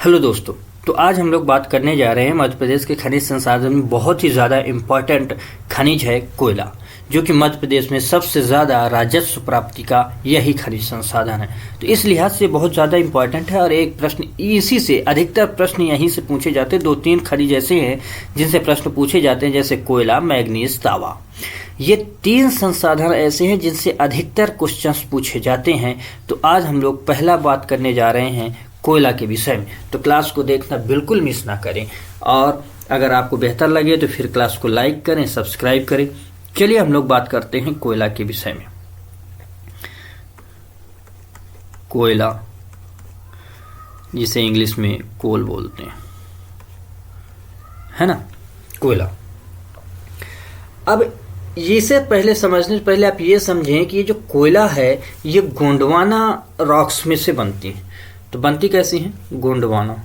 Hello दोस्तों। तो आज हम लोग बात करने जा रहे हैं मध्य प्रदेश के खनिज संसाधन में बहुत ही ज़्यादा इम्पॉर्टेंट खनिज है कोयला, जो कि मध्य प्रदेश में सबसे ज़्यादा राजस्व प्राप्ति का यही खनिज संसाधन है। तो इस लिहाज से बहुत ज़्यादा इम्पॉर्टेंट है और एक प्रश्न इसी से अधिकतर प्रश्न यहीं से पूछे जाते हैं। 2-3 खनिज ऐसे हैं जिनसे प्रश्न पूछे जाते हैं, जैसे कोयला, मैग्नीज, तांबा। ये 3 संसाधन ऐसे हैं जिनसे अधिकतर क्वेश्चंस पूछे जाते हैं। तो आज हम लोग पहला बात करने जा रहे हैं कोयला के विषय में। तो क्लास को देखना बिल्कुल मिस ना करें और अगर आपको बेहतर लगे तो फिर क्लास को लाइक करें, सब्सक्राइब करें। चलिए हम लोग बात करते हैं कोयला के विषय में। कोयला, जिसे इंग्लिश में कोल बोलते हैं, है ना, कोयला। अब इसे पहले समझने से पहले आप ये समझें कि ये जो कोयला है ये गोंडवाना रॉक्स में से बनती है। तो बनती कैसी है? गोंडवाना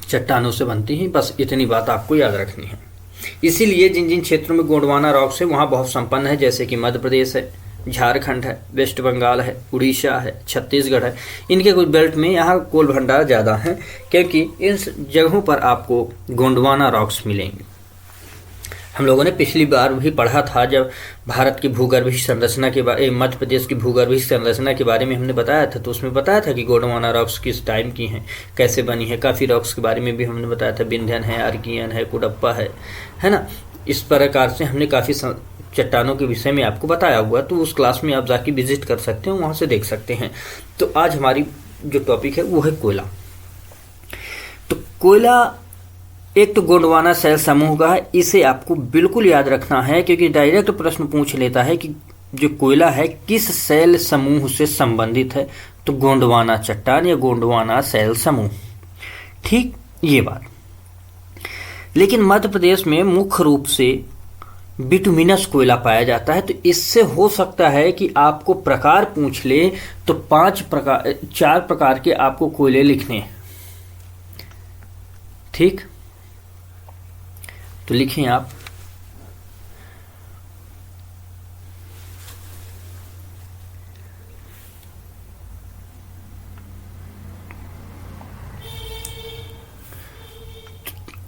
चट्टानों से बनती है। बस इतनी बात आपको याद रखनी है। इसीलिए जिन जिन क्षेत्रों में गोंडवाना रॉक्स है वहाँ बहुत संपन्न है, जैसे कि मध्य प्रदेश है, झारखंड है, वेस्ट बंगाल है, उड़ीसा है, छत्तीसगढ़ है। इनके कुछ बेल्ट में यहाँ कोल भंडार ज़्यादा है, क्योंकि इन जगहों पर आपको गोंडवाना रॉक्स मिलेंगे। हम लोगों ने पिछली बार भी पढ़ा था, जब भारत की भूगर्भीय संरचना के बारे, मध्य प्रदेश की भूगर्भीय संरचना के बारे में हमने बताया था। तो उसमें बताया था कि गोंडवाना रॉक्स किस टाइम की हैं, कैसे बनी है। काफ़ी रॉक्स के बारे में भी हमने बताया था, विंध्यन है, आर्कियन है, कुडप्पा है ना। इस प्रकार से हमने काफ़ी चट्टानों के विषय में आपको बताया हुआ। तो उस क्लास में आप जाके विजिट कर सकते हैं, वहाँ से देख सकते हैं। तो आज हमारी जो टॉपिक है वो है कोयला। तो कोयला एक तो गोंडवाना सेल समूह का है, इसे आपको बिल्कुल याद रखना है, क्योंकि डायरेक्ट प्रश्न पूछ लेता है कि जो कोयला है किस सेल समूह से संबंधित है। तो गोंडवाना चट्टान या गोंडवाना सेल समूह, ठीक, ये बात। लेकिन मध्य प्रदेश में मुख्य रूप से बिटुमिनस कोयला पाया जाता है। तो इससे हो सकता है कि आपको प्रकार पूछ ले तो 4 प्रकार के आपको कोयले लिखने हैं, ठीक। तो लिखें आप।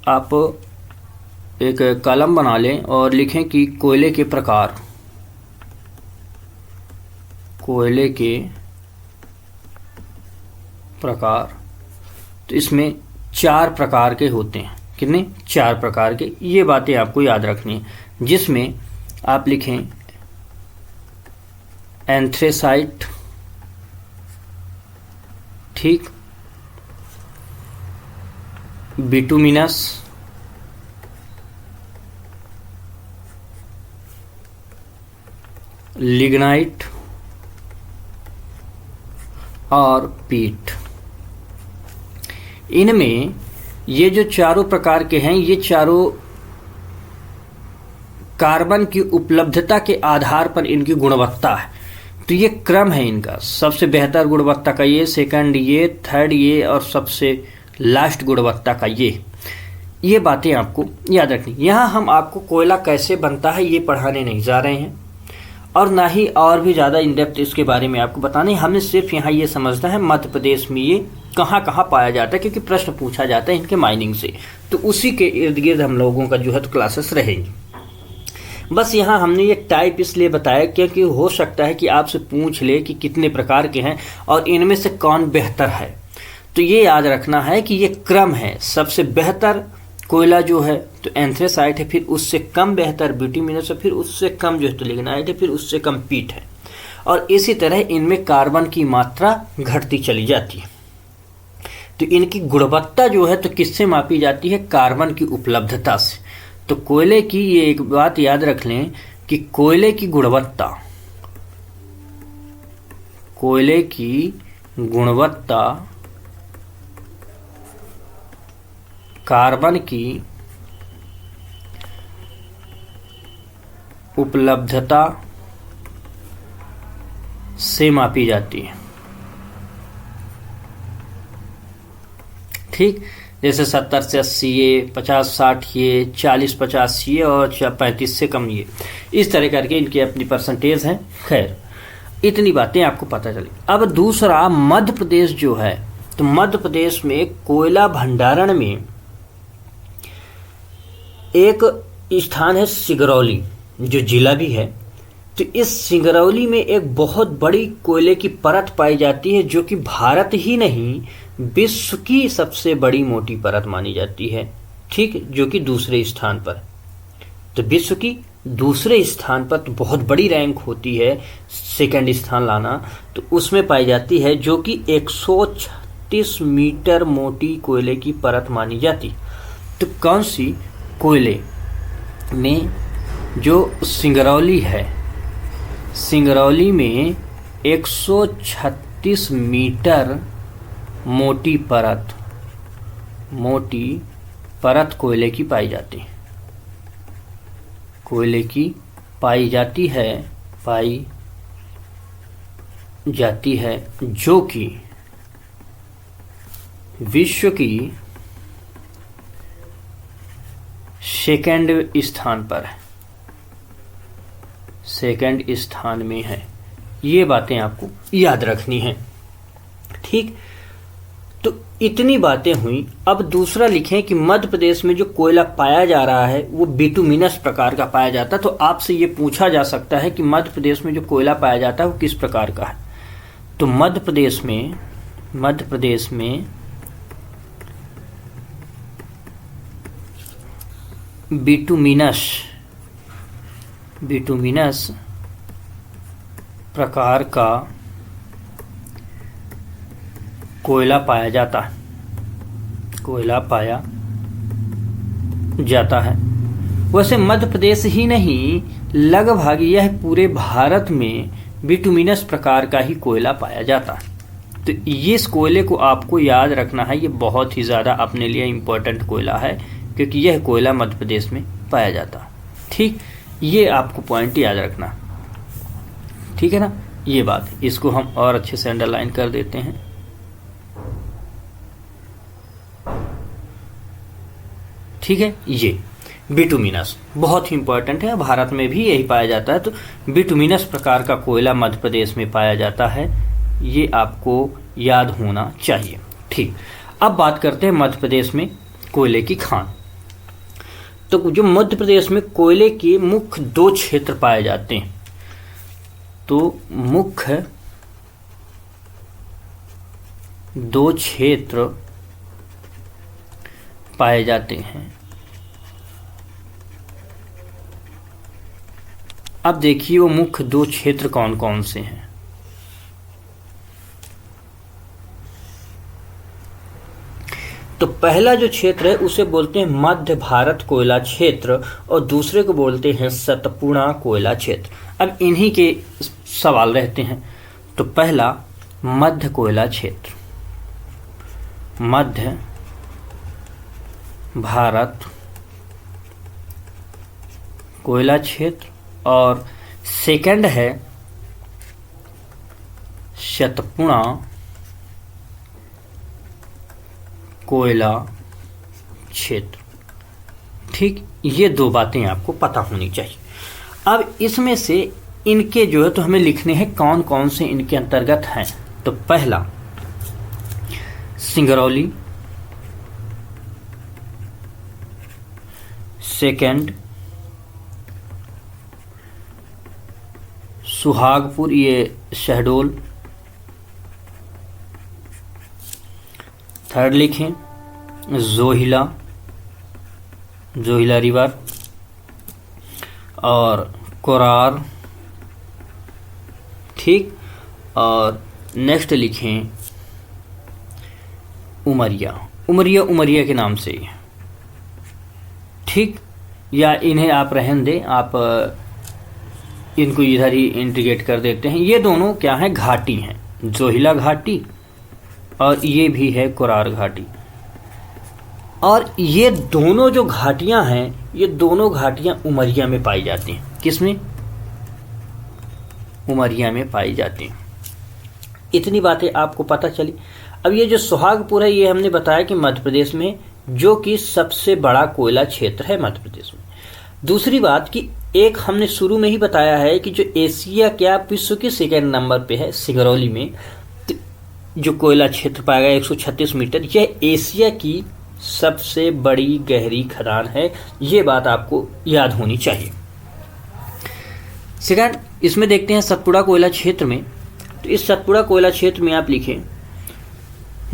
आप एक कॉलम बना लें और लिखें कि कोयले के प्रकार, कोयले के प्रकार। तो इसमें 4 प्रकार के होते हैं। कितने? 4 प्रकार के। ये बातें आपको याद रखनी है, जिसमें आप लिखें एंथ्रेसाइट, ठीक, बिटुमिनस, लिग्नाइट और पीट। इनमें ये जो चारों प्रकार के हैं, ये चारों कार्बन की उपलब्धता के आधार पर इनकी गुणवत्ता है। तो ये क्रम है इनका, सबसे बेहतर गुणवत्ता का ये, सेकंड ये, थर्ड ये और सबसे लास्ट गुणवत्ता का ये बातें आपको याद रखनी। यहाँ हम आपको कोयला कैसे बनता है ये पढ़ाने नहीं जा रहे हैं, और ना ही और भी ज़्यादा इन डेप्थ इसके बारे में आपको बताने। हमने सिर्फ यहाँ ये समझना है मध्य प्रदेश में ये कहाँ कहाँ पाया जाता है, क्योंकि प्रश्न पूछा जाता है इनके माइनिंग से। तो उसी के इर्द गिर्द हम लोगों का जो है तो क्लासेस रहेंगी। बस यहाँ हमने ये टाइप इसलिए बताया क्योंकि हो सकता है कि आपसे पूछ ले कि कितने प्रकार के हैं और इनमें से कौन बेहतर है। तो ये याद रखना है कि ये क्रम है। सबसे बेहतर कोयला जो है तो एंथ्रेसाइट है, फिर उससे कम बेहतर बिटुमिनस है, फिर उससे कम जो है तो लिग्नाइट है, फिर उससे कम पीट है। और इसी तरह इनमें कार्बन की मात्रा घटती चली जाती है। तो इनकी गुणवत्ता जो है तो किससे मापी जाती है? कार्बन की उपलब्धता से। तो कोयले की ये एक बात याद रख लें कि कोयले की गुणवत्ता, कोयले की गुणवत्ता कार्बन की उपलब्धता से मापी जाती है, ठीक। जैसे 70 से 80 ये, 50-60 ये, 40-50 ये और 35 से कम ये, इस तरह करके इनकी अपनी परसेंटेज हैं। खैर, इतनी बातें आपको पता चली। अब दूसरा मध्य प्रदेश जो है, तो मध्य प्रदेश में कोयला भंडारण में एक स्थान है सिंगरौली, जो जिला भी है। तो इस सिंगरौली में एक बहुत बड़ी कोयले की परत पाई जाती है, जो कि भारत ही नहीं विश्व की सबसे बड़ी मोटी परत मानी जाती है। ठीक, जो कि दूसरे स्थान पर, तो विश्व की दूसरे स्थान पर तो बहुत बड़ी रैंक होती है सेकंड स्थान लाना, तो उसमें पाई जाती है, जो कि 136 मीटर मोटी कोयले की परत मानी जाती। तो कौन सी कोयले में, जो सिंगरौली है, सिंगरौली में 136 मीटर मोटी परत कोयले की पाई जाती है, कोयले की पाई जाती है, जो कि विश्व की सेकंड स्थान पर है, सेकंड स्थान में है। ये बातें आपको याद रखनी है। ठीक, तो इतनी बातें हुई। अब दूसरा लिखें कि मध्य प्रदेश में जो कोयला पाया जा रहा है वो बिटुमिनस प्रकार का पाया जाता है। तो आपसे ये पूछा जा सकता है कि मध्य प्रदेश में जो कोयला पाया जाता है वो किस प्रकार का है। तो मध्य प्रदेश में बिटुमिनस प्रकार का कोयला पाया जाता है। वैसे मध्य प्रदेश ही नहीं, लगभग यह पूरे भारत में बिटुमिनस प्रकार का ही कोयला पाया जाता है। तो इस कोयले को आपको याद रखना है, ये बहुत ही ज़्यादा अपने लिए इम्पोर्टेंट कोयला है, क्योंकि यह कोयला मध्य प्रदेश में पाया जाता है। ठीक, ये आपको पॉइंट याद रखना, ठीक है ना। ये बात, इसको हम और अच्छे से अंडरलाइन कर देते हैं। ठीक है, ये बिटुमिनस बहुत ही इंपॉर्टेंट है, भारत में भी यही पाया जाता है। तो बिटुमिनस प्रकार का कोयला मध्य प्रदेश में पाया जाता है, ये आपको याद होना चाहिए। ठीक, अब बात करते हैं मध्य प्रदेश में कोयले की खान। तो जो मध्य प्रदेश में कोयले के मुख्य 2 क्षेत्र पाए जाते हैं, तो मुख्य 2 क्षेत्र पाए जाते हैं। अब देखिए वो मुख्य 2 क्षेत्र कौन कौन से हैं। तो पहला जो क्षेत्र है उसे बोलते हैं मध्य भारत कोयला क्षेत्र, और दूसरे को बोलते हैं सतपुड़ा कोयला क्षेत्र। अब इन्हीं के सवाल रहते हैं। तो पहला मध्य कोयला क्षेत्र, मध्य भारत कोयला क्षेत्र, और सेकंड है सतपुड़ा कोयला क्षेत्र। ठीक, ये 2 बातें आपको पता होनी चाहिए। अब इसमें से इनके जो है तो हमें लिखने हैं कौन कौन से इनके अंतर्गत हैं। तो पहला सिंगरौली, सेकंड सुहागपुर, ये शहडोल, थर्ड लिखें जोहिला रिवर, और कोरार। ठीक, और नेक्स्ट लिखें उमरिया के नाम से। ठीक, या इन्हें आप रहने दें, आप इनको इधर ही इंटीग्रेट कर देते हैं। ये दोनों क्या हैं, घाटी हैं, जोहिला घाटी और ये भी है कोरार घाटी। और ये दोनों जो घाटियां हैं, ये दोनों घाटियां उमरिया में पाई जाती हैं। किसमें? उमरिया में पाई जाती हैं। इतनी बातें आपको पता चली। अब ये जो सुहागपुर है, ये हमने बताया कि मध्य प्रदेश में, जो कि सबसे बड़ा कोयला क्षेत्र है मध्य प्रदेश में। दूसरी बात कि एक हमने शुरू में ही बताया है कि जो एशिया क्या विश्व के सेकेंड नंबर पे है सिंगरौली में, तो जो कोयला क्षेत्र पाया गया 136 मीटर, यह एशिया की सबसे बड़ी गहरी खदान है। ये बात आपको याद होनी चाहिए। सेकंड, इसमें देखते हैं सतपुड़ा कोयला क्षेत्र में। तो इस सतपुड़ा कोयला क्षेत्र में आप लिखें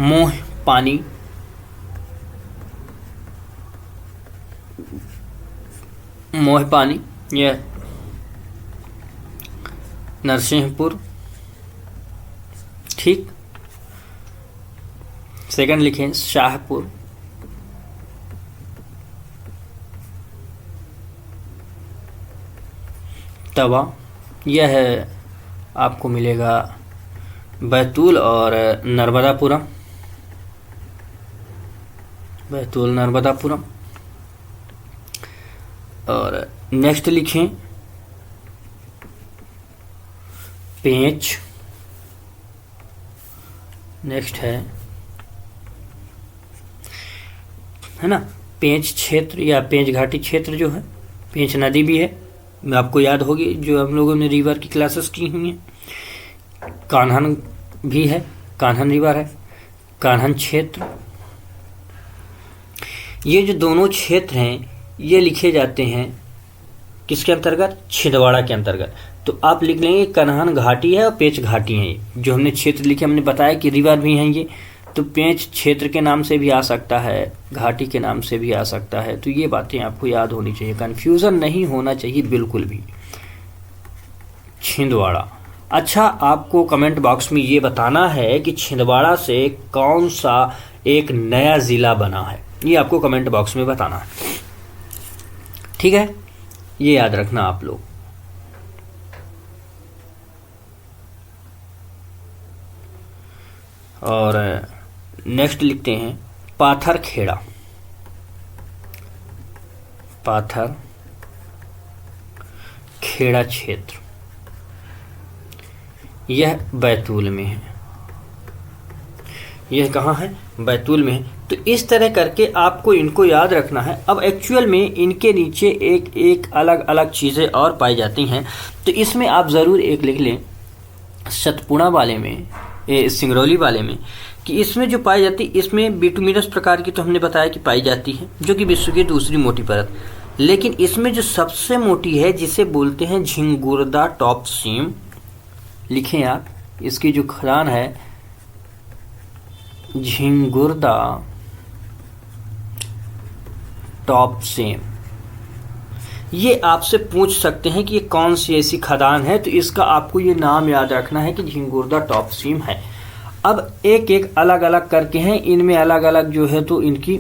मोह पानी, मोह पानी, यह नरसिंहपुर, ठीक। सेकंड लिखें शाहपुर, तवा, यह है आपको मिलेगा बैतूल और नर्मदापुरम, बैतूल नर्मदापुरम। और नेक्स्ट लिखें पेंच, नेक्स्ट है ना पेंच क्षेत्र या पेंच घाटी क्षेत्र, जो है पेंच नदी भी है, आपको याद होगी जो हम लोगों ने रिवर की क्लासेस की हुई हैं। कान्हन भी है, कान्हन रिवर है, कान्हन क्षेत्र। ये जो दोनों क्षेत्र हैं ये लिखे जाते हैं किसके अंतर्गत? छिंदवाड़ा के अंतर्गत। तो आप लिख लेंगे कान्हन घाटी है और पेंच घाटी है। जो हमने क्षेत्र लिखे, हमने बताया कि रिवर भी हैं ये, तो पेंच क्षेत्र के नाम से भी आ सकता है, घाटी के नाम से भी आ सकता है। तो ये बातें आपको याद होनी चाहिए, कंफ्यूजन नहीं होना चाहिए बिल्कुल भी। छिंदवाड़ा। अच्छा, आपको कमेंट बॉक्स में ये बताना है कि छिंदवाड़ा से कौन सा एक नया जिला बना है, ये आपको कमेंट बॉक्स में बताना है, ठीक है। ये याद रखना आप लोग। और नेक्स्ट लिखते हैं पाथर खेड़ा, पाथर खेड़ा क्षेत्र, यह बैतूल में है। यह कहाँ है? बैतूल में है। तो इस तरह करके आपको इनको याद रखना है। अब एक्चुअल में इनके नीचे एक एक अलग अलग चीज़ें और पाई जाती हैं, तो इसमें आप ज़रूर एक लिख लें सतपुड़ा वाले में, सिंगरौली वाले में, कि इसमें जो पाई जाती है, इसमें बिटुमिनस प्रकार की तो हमने बताया कि पाई जाती है, जो कि विश्व की दूसरी मोटी परत। लेकिन इसमें जो सबसे मोटी है, जिसे बोलते हैं झिंगुरदा टॉप सीम, लिखें आप, इसकी जो खदान है झिंगुरदा टॉप सीम। ये आपसे पूछ सकते हैं कि ये कौन सी ऐसी खदान है, तो इसका आपको ये नाम याद रखना है कि झिंगुरदा टॉप सीम है। अब एक एक अलग अलग करके हैं, इनमें अलग अलग जो है तो इनकी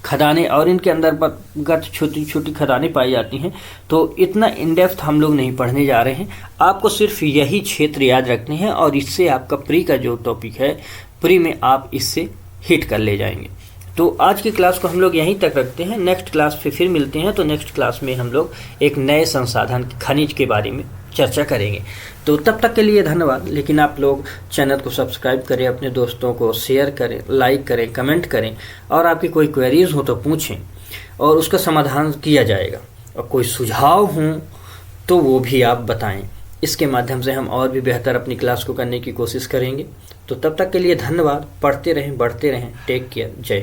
खदानें और इनके अंतर्गत छोटी छोटी खदानें पाई जाती हैं। तो इतना इन डेप्थ हम लोग नहीं पढ़ने जा रहे हैं, आपको सिर्फ यही क्षेत्र याद रखने हैं और इससे आपका प्री का जो टॉपिक है, प्री में आप इससे हिट कर ले जाएंगे। तो आज की क्लास को हम लोग यहीं तक रखते हैं, नेक्स्ट क्लास पे फिर मिलते हैं। तो नेक्स्ट क्लास में हम लोग एक नए संसाधन खनिज के बारे में चर्चा करेंगे। तो तब तक के लिए धन्यवाद। लेकिन आप लोग चैनल को सब्सक्राइब करें, अपने दोस्तों को शेयर करें, लाइक करें, कमेंट करें, और आपकी कोई क्वेरीज हो तो पूछें और उसका समाधान किया जाएगा। और कोई सुझाव हो तो वो भी आप बताएं। इसके माध्यम से हम और भी बेहतर अपनी क्लास को करने की कोशिश करेंगे। तो तब तक के लिए धन्यवाद। पढ़ते रहें, बढ़ते रहें। Take care. जय।